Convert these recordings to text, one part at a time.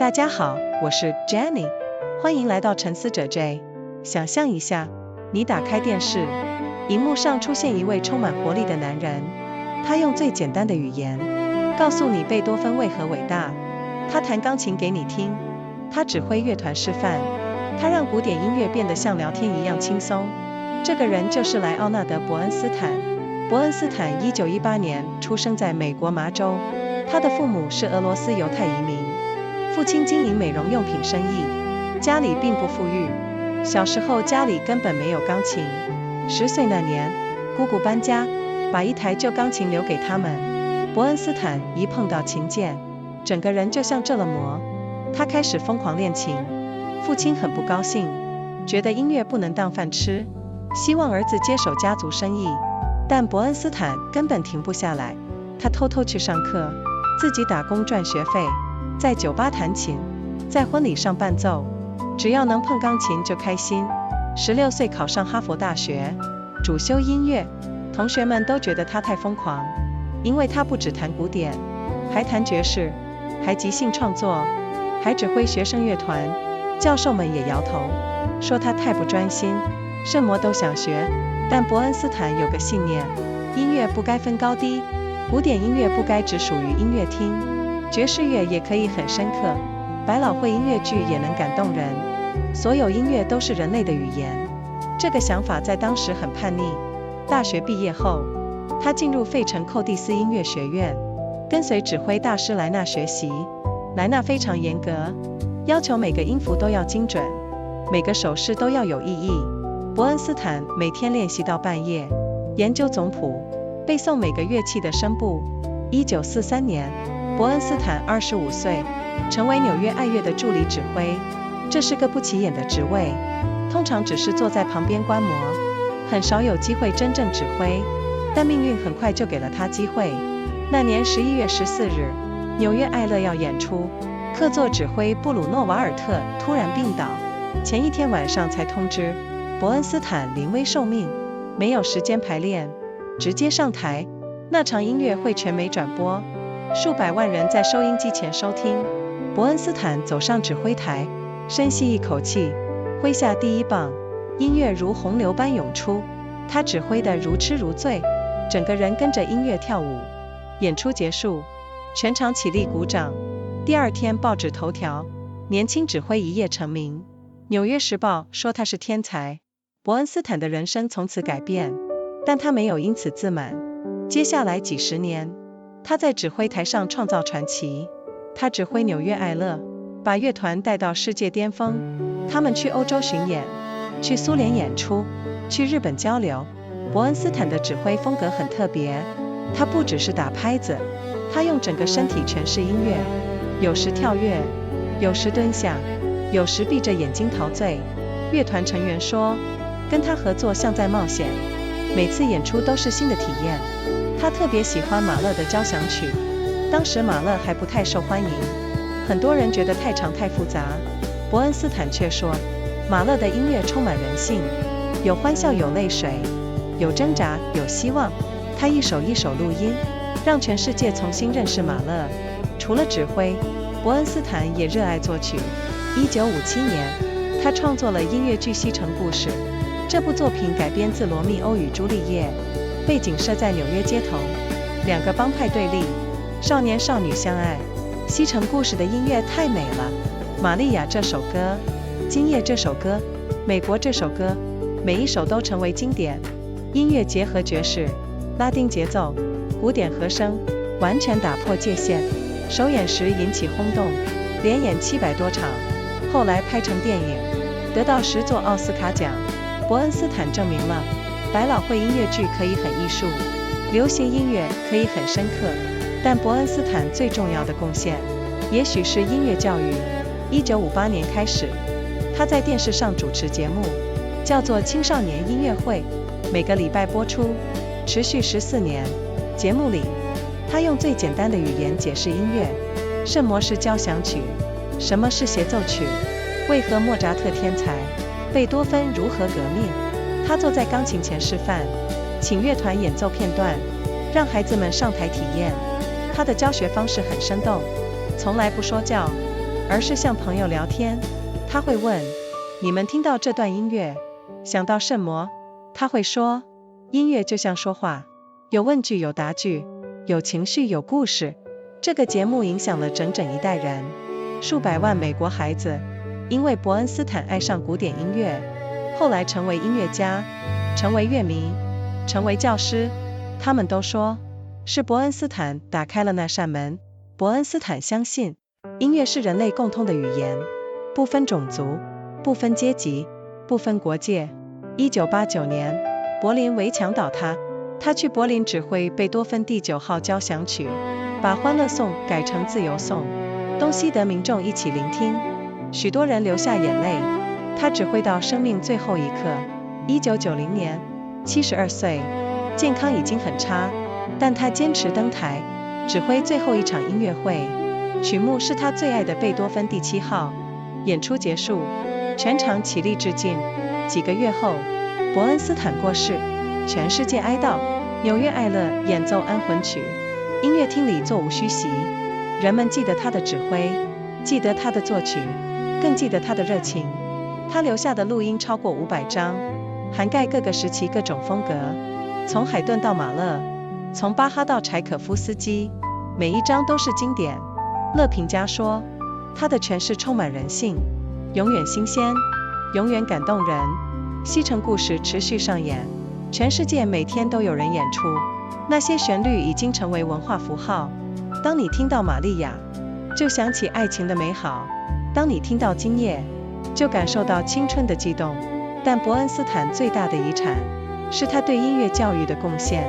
大家好，我是 Jenny， 欢迎来到沉思者 J。 想象一下，你打开电视，荧幕上出现一位充满活力的男人，他用最简单的语言告诉你贝多芬为何伟大，他弹钢琴给你听，他指挥乐团示范，他让古典音乐变得像聊天一样轻松。这个人就是莱奥纳德·伯恩斯坦。伯恩斯坦1918年出生在美国麻州，他的父母是俄罗斯犹太移民，父亲经营美容用品生意，家里并不富裕。小时候家里根本没有钢琴，10岁那年，姑姑搬家，把一台旧钢琴留给他们。伯恩斯坦一碰到琴键，整个人就像着了魔，他开始疯狂练琴。父亲很不高兴，觉得音乐不能当饭吃，希望儿子接手家族生意。但伯恩斯坦根本停不下来，他偷偷去上课，自己打工赚学费，在酒吧弹琴，在婚礼上伴奏，只要能碰钢琴就开心。16岁考上哈佛大学，主修音乐，同学们都觉得他太疯狂，因为他不只弹古典，还弹爵士，还即兴创作，还指挥学生乐团。教授们也摇头，说他太不专心，什么都想学。但伯恩斯坦有个信念，音乐不该分高低，古典音乐不该只属于音乐厅，爵士乐也可以很深刻，百老汇音乐剧也能感动人，所有音乐都是人类的语言。这个想法在当时很叛逆。大学毕业后，他进入费城寇蒂斯音乐学院，跟随指挥大师莱纳学习。莱纳非常严格，要求每个音符都要精准，每个手势都要有意义。伯恩斯坦每天练习到半夜，研究总谱，背诵每个乐器的声部。1943年，伯恩斯坦25岁，成为纽约爱乐的助理指挥。这是个不起眼的职位，通常只是坐在旁边观摩，很少有机会真正指挥。但命运很快就给了他机会。那年11月14日，纽约爱乐要演出，客座指挥布鲁诺·瓦尔特突然病倒，前一天晚上才通知。伯恩斯坦临危受命，没有时间排练，直接上台。那场音乐会全美转播，数百万人在收音机前收听。伯恩斯坦走上指挥台，深吸一口气，挥下第一棒，音乐如洪流般涌出，他指挥得如痴如醉，整个人跟着音乐跳舞。演出结束，全场起立鼓掌。第二天报纸头条，年轻指挥一夜成名。纽约时报说他是天才。伯恩斯坦的人生从此改变，但他没有因此自满。接下来几十年，他在指挥台上创造传奇。他指挥纽约爱乐，把乐团带到世界巅峰。他们去欧洲巡演，去苏联演出，去日本交流。伯恩斯坦的指挥风格很特别，他不只是打拍子，他用整个身体诠释音乐，有时跳跃，有时蹲下，有时闭着眼睛陶醉。乐团成员说，跟他合作像在冒险，每次演出都是新的体验。他特别喜欢马勒的交响曲，当时马勒还不太受欢迎，很多人觉得太长太复杂。伯恩斯坦却说，马勒的音乐充满人性，有欢笑，有泪水，有挣扎，有希望。他一首一首录音，让全世界重新认识马勒。除了指挥，伯恩斯坦也热爱作曲。1957年，他创作了音乐剧《西城故事》。这部作品改编自《罗密欧与朱丽叶》，背景设在纽约街头，两个帮派对立，少年少女相爱。西城故事的音乐太美了，玛利亚这首歌，今夜这首歌，美国这首歌，每一首都成为经典。音乐结合爵士、拉丁节奏、古典和声，完全打破界限。首演时引起轰动，连演700多场，后来拍成电影，得到10座奥斯卡奖。伯恩斯坦证明了，百老汇音乐剧可以很艺术，流行音乐可以很深刻。但伯恩斯坦最重要的贡献，也许是音乐教育。1958年开始，他在电视上主持节目，叫做青少年音乐会，每个礼拜播出，持续14年。节目里，他用最简单的语言解释音乐，什么是交响曲，什么是协奏曲，为何莫扎特天才，贝多芬如何革命。他坐在钢琴前示范，请乐团演奏片段，让孩子们上台体验。他的教学方式很生动，从来不说教，而是像朋友聊天。他会问，你们听到这段音乐，想到什么？他会说，音乐就像说话，有问句有答句，有情绪有故事。这个节目影响了整整一代人，数百万美国孩子因为伯恩斯坦爱上古典音乐，后来成为音乐家，成为乐迷，成为教师。他们都说，是伯恩斯坦打开了那扇门。伯恩斯坦相信，音乐是人类共通的语言，不分种族，不分阶级，不分国界。1989年，柏林围墙倒塌，他去柏林指挥贝多芬第9号交响曲，把欢乐颂改成自由颂，东西德民众一起聆听，许多人流下眼泪。他指挥到生命最后一刻。1990年，72岁，健康已经很差，但他坚持登台，指挥最后一场音乐会。曲目是他最爱的贝多芬第7号。演出结束，全场起立致敬。几个月后，伯恩斯坦过世，全世界哀悼。纽约爱乐演奏安魂曲，音乐厅里座无虚席。人们记得他的指挥，记得他的作曲，更记得他的热情。他留下的录音超过500张，涵盖各个时期各种风格，从海顿到马勒，从巴哈到柴可夫斯基，每一张都是经典。乐评家说，他的诠释充满人性，永远新鲜，永远感动人。西城故事持续上演，全世界每天都有人演出，那些旋律已经成为文化符号。当你听到玛利亚，就想起爱情的美好；当你听到今夜，就感受到青春的悸动。但伯恩斯坦最大的遗产，是他对音乐教育的贡献。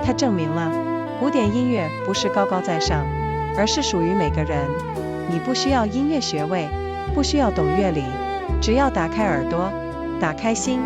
他证明了，古典音乐不是高高在上，而是属于每个人。你不需要音乐学位，不需要懂乐理，只要打开耳朵，打开心，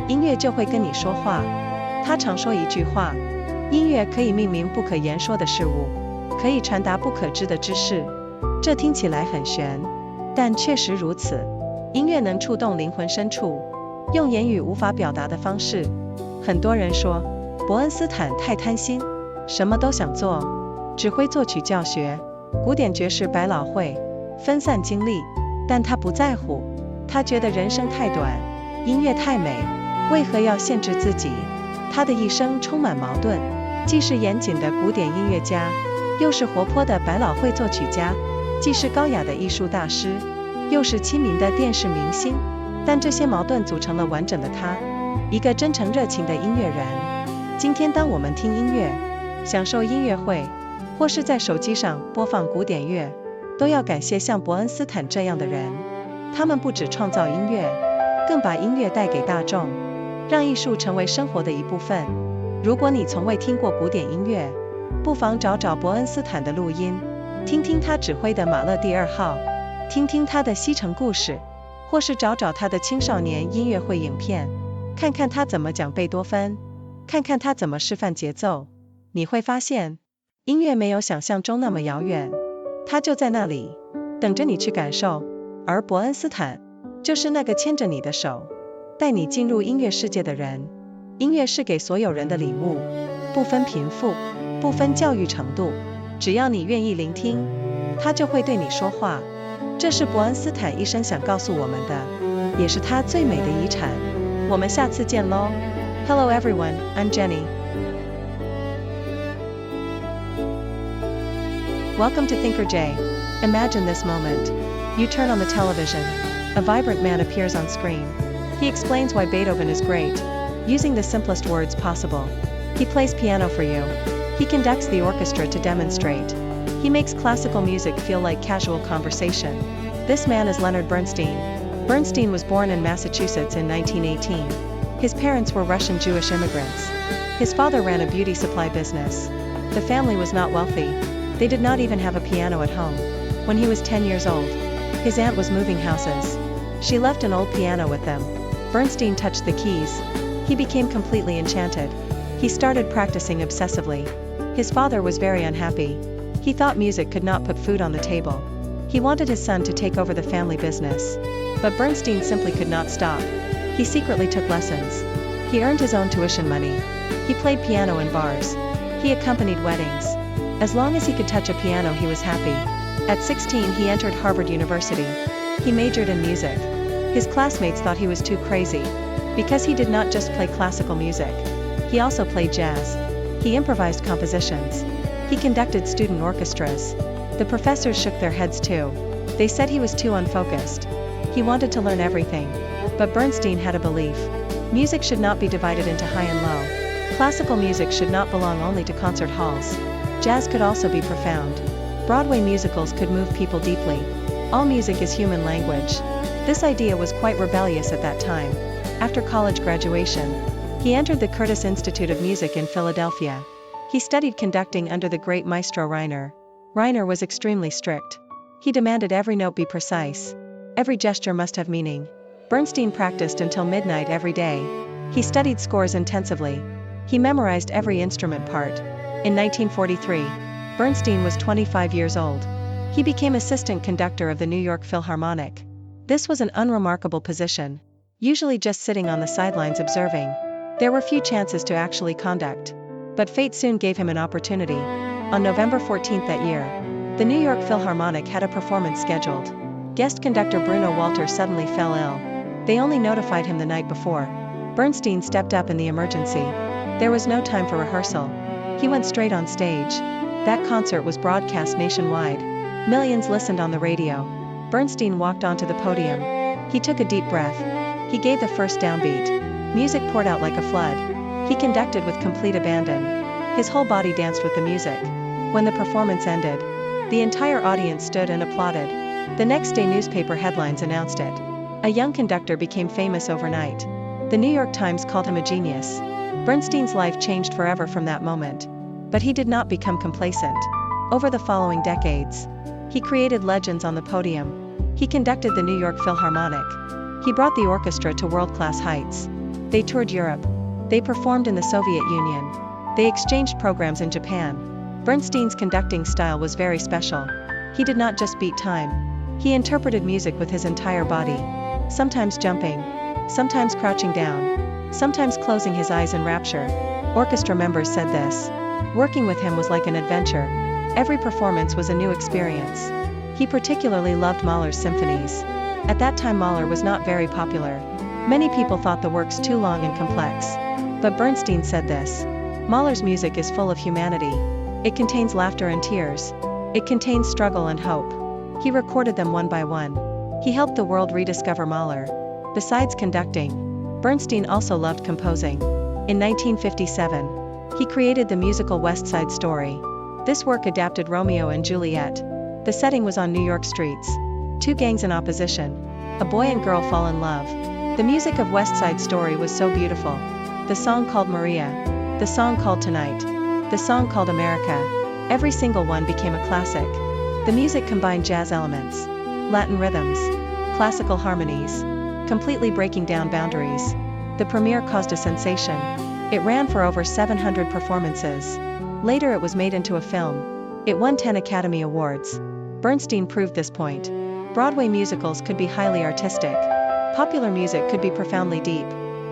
音乐就会跟你说话。他常说一句话，音乐可以命名不可言说的事物，可以传达不可知的知识。这听起来很玄，但确实如此。音乐能触动灵魂深处，用言语无法表达的方式。很多人说，伯恩斯坦太贪心，什么都想做，指挥作曲教学，古典爵士百老汇，分散精力。但他不在乎，他觉得人生太短，音乐太美，为何要限制自己？他的一生充满矛盾，既是严谨的古典音乐家，又是活泼的百老汇作曲家，既是高雅的艺术大师，又是亲民的电视明星。但这些矛盾组成了完整的他，一个真诚热情的音乐人。今天当我们听音乐，享受音乐会，或是在手机上播放古典乐，都要感谢像伯恩斯坦这样的人。他们不只创造音乐，更把音乐带给大众，让艺术成为生活的一部分。如果你从未听过古典音乐，不妨找找伯恩斯坦的录音，听听他指挥的马勒第2号，听听他的西城故事，或是找找他的青少年音乐会影片，看看他怎么讲贝多芬，看看他怎么示范节奏。你会发现，音乐没有想象中那么遥远，它就在那里，等着你去感受。而伯恩斯坦，就是那个牵着你的手，带你进入音乐世界的人。音乐是给所有人的礼物，不分贫富，不分教育程度，只要你愿意聆听，它就会对你说话。这是伯恩斯坦一生想告诉我们的，也是他最美的遗产。我们下次见咯。Hello everyone, I'm Jenny. Welcome to Thinker J. Imagine this moment. You turn on the television. A vibrant man appears on screen. He explains why Beethoven is great, using the simplest words possible. He plays piano for you. He conducts the orchestra to demonstrate. He makes classical music feel like casual conversation. This man is Leonard Bernstein. Bernstein was born in Massachusetts in 1918. His parents were Russian Jewish immigrants. His father ran a beauty supply business. The family was not wealthy. They did not even have a piano at home. When he was 10 years old, his aunt was moving houses. She left an old piano with them. Bernstein touched the keys. He became completely enchanted. He started practicing obsessively. His father was very unhappy. He thought music could not put food on the table. He wanted his son to take over the family business. But Bernstein simply could not stop. He secretly took lessons. He earned his own tuition money. He played piano in bars. He accompanied weddings. As long as he could touch a piano, he was happy. At 16 he entered Harvard University. He majored in music. His classmates thought he was too crazy, because he did not just play classical music. He also played jazz. He improvised compositions. He conducted student orchestras. The professors shook their heads too. They said he was too unfocused. He wanted to learn everything. But Bernstein had a belief. Music should not be divided into high and low. Classical music should not belong only to concert halls. Jazz could also be profound. Broadway musicals could move people deeply. All music is human language. This idea was quite rebellious at that time. After college graduation, he entered the Curtis Institute of Music in Philadelphia. He studied conducting under the great maestro Reiner. Reiner was extremely strict. He demanded every note be precise. Every gesture must have meaning. Bernstein practiced until midnight every day. He studied scores intensively. He memorized every instrument part. In 1943, Bernstein was 25 years old. He became assistant conductor of the New York Philharmonic. This was an unremarkable position, usually just sitting on the sidelines observing. There were few chances to actually conduct. But fate soon gave him an opportunity. On November 14 that year, the New York Philharmonic had a performance scheduled. Guest conductor Bruno Walter suddenly fell ill. They only notified him the night before. Bernstein stepped up in the emergency. There was no time for rehearsal. He went straight on stage. That concert was broadcast nationwide. Millions listened on the radio. Bernstein walked onto the podium. He took a deep breath. He gave the first downbeat. Music poured out like a flood. He conducted with complete abandon. His whole body danced with the music. When the performance ended, the entire audience stood and applauded. The next day newspaper headlines announced it. A young conductor became famous overnight. The New York Times called him a genius. Bernstein's life changed forever from that moment. But he did not become complacent. Over the following decades, he created legends on the podium. He conducted the New York Philharmonic. He brought the orchestra to world-class heights. They toured Europe. They performed in the Soviet Union. They exchanged programs in Japan. Bernstein's conducting style was very special. He did not just beat time. He interpreted music with his entire body. Sometimes jumping. Sometimes crouching down. Sometimes closing his eyes in rapture. Orchestra members said this. Working with him was like an adventure. Every performance was a new experience. He particularly loved Mahler's symphonies. At that time Mahler was not very popular. Many people thought the works too long and complex. But Bernstein said this. Mahler's music is full of humanity. It contains laughter and tears. It contains struggle and hope. He recorded them one by one. He helped the world rediscover Mahler. Besides conducting, Bernstein also loved composing. In 1957, he created the musical West Side Story. This work adapted Romeo and Juliet. The setting was on New York streets. Two gangs in opposition. A boy and girl fall in love. The music of West Side Story was so beautiful. The song called Maria. The song called Tonight. The song called America. Every single one became a classic. The music combined jazz elements, Latin rhythms, classical harmonies, completely breaking down boundaries. The premiere caused a sensation. It ran for over 700 performances. Later it was made into a film. It won 10 Academy Awards. Bernstein proved this point. Broadway musicals could be highly artistic. Popular music could be profoundly deep.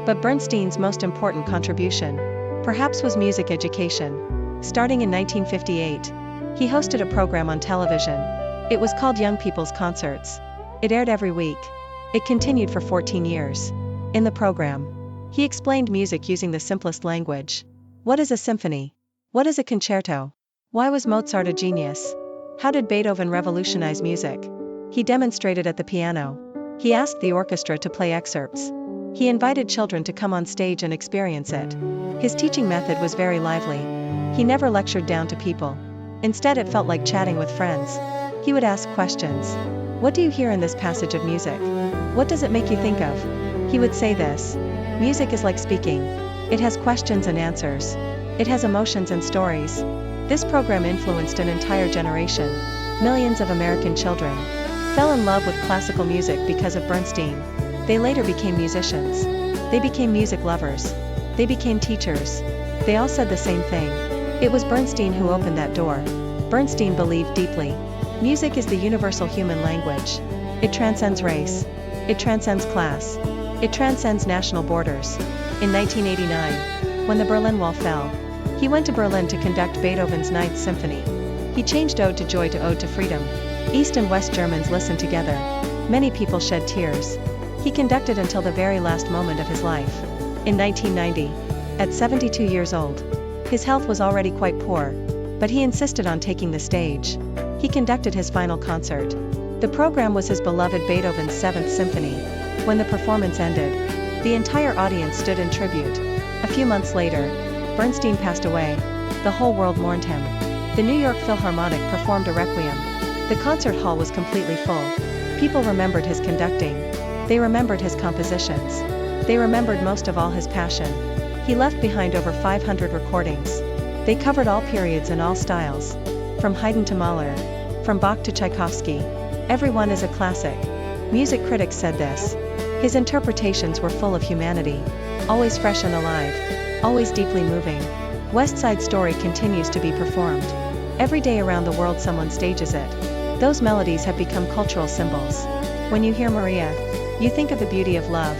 But Bernstein's most important contribution, perhaps, was music education. Starting in 1958, he hosted a program on television. It was called Young People's Concerts. It aired every week. It continued for 14 years. In the program, he explained music using the simplest language. What is a symphony? What is a concerto? Why was Mozart a genius? How did Beethoven revolutionize music? He demonstrated at the piano. He asked the orchestra to play excerpts. He invited children to come on stage and experience it. His teaching method was very lively. He never lectured down to people. Instead, it felt like chatting with friends. He would ask questions. What do you hear in this passage of music? What does it make you think of? He would say this. Music is like speaking. It has questions and answers. It has emotions and stories. This program influenced an entire generation. Millions of American children fell in love with classical music because of Bernstein. They later became musicians. They became music lovers. They became teachers. They all said the same thing. It was Bernstein who opened that door. Bernstein believed deeply. Music is the universal human language. It transcends race. It transcends class. It transcends national borders. In 1989, when the Berlin Wall fell, he went to Berlin to conduct Beethoven's Ninth Symphony. He changed Ode to Joy to Ode to Freedom. East and West Germans listened together. Many people shed tears. He conducted until the very last moment of his life. In 1990, at 72 years old, his health was already quite poor, but he insisted on taking the stage. He conducted his final concert. The program was his beloved Beethoven's Seventh Symphony. When the performance ended, the entire audience stood in tribute. A few months later, Bernstein passed away. The whole world mourned him. The New York Philharmonic performed a requiem. The concert hall was completely full. People remembered his conducting. They remembered his compositions. They remembered most of all his passion. He left behind over 500 recordings. They covered all periods and all styles. From Haydn to Mahler. From Bach to Tchaikovsky. Every one is a classic. Music critics said this. His interpretations were full of humanity. Always fresh and alive. Always deeply moving. West Side Story continues to be performed. Every day around the world someone stages it. Those melodies have become cultural symbols. When you hear Maria, you think of the beauty of love.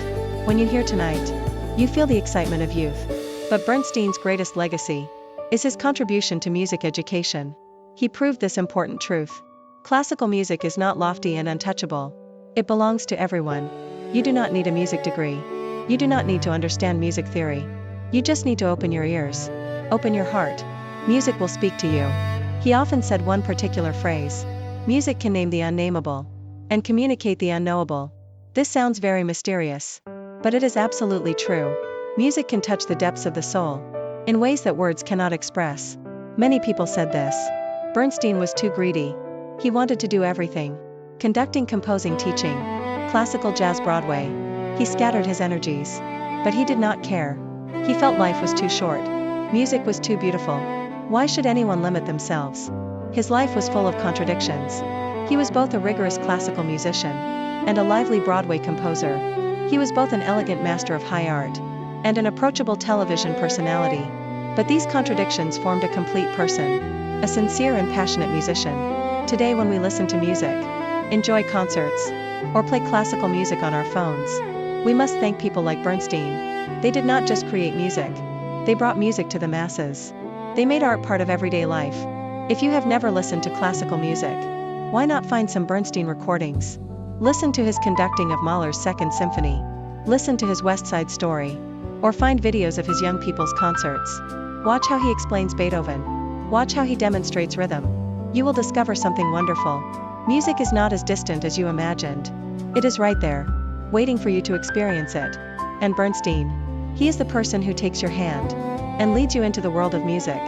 When you hear Tonight, you feel the excitement of youth. But Bernstein's greatest legacy is his contribution to music education. He proved this important truth. Classical music is not lofty and untouchable. It belongs to everyone. You do not need a music degree. You do not need to understand music theory. You just need to open your ears. Open your heart. Music will speak to you. He often said one particular phrase. Music can name the unnameable and communicate the unknowable. This sounds very mysterious, but it is absolutely true. Music can touch the depths of the soul in ways that words cannot express. Many people said this. Bernstein was too greedy. He wanted to do everything. Conducting, composing, teaching. Classical, jazz, Broadway. He scattered his energies. But he did not care. He felt life was too short. Music was too beautiful. Why should anyone limit themselves? His life was full of contradictions. He was both a rigorous classical musician and a lively Broadway composer. He was both an elegant master of high art and an approachable television personality. But these contradictions formed a complete person, a sincere and passionate musician. Today when we listen to music, enjoy concerts, or play classical music on our phones, we must thank people like Bernstein. They did not just create music. They brought music to the masses. They made art part of everyday life. If you have never listened to classical music, why not find some Bernstein recordings? Listen to his conducting of Mahler's Second Symphony. Listen to his West Side Story. Or find videos of his young people's concerts. Watch how he explains Beethoven. Watch how he demonstrates rhythm. You will discover something wonderful. Music is not as distant as you imagined. It is right there, waiting for you to experience it. And Bernstein, he is the person who takes your hand and leads you into the world of music.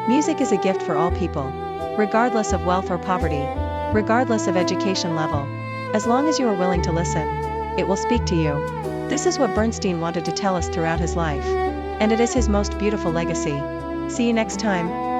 Music is a gift for all people, regardless of wealth or poverty, regardless of education level. As long as you are willing to listen, it will speak to you. This is what Bernstein wanted to tell us throughout his life, and it is his most beautiful legacy. See you next time.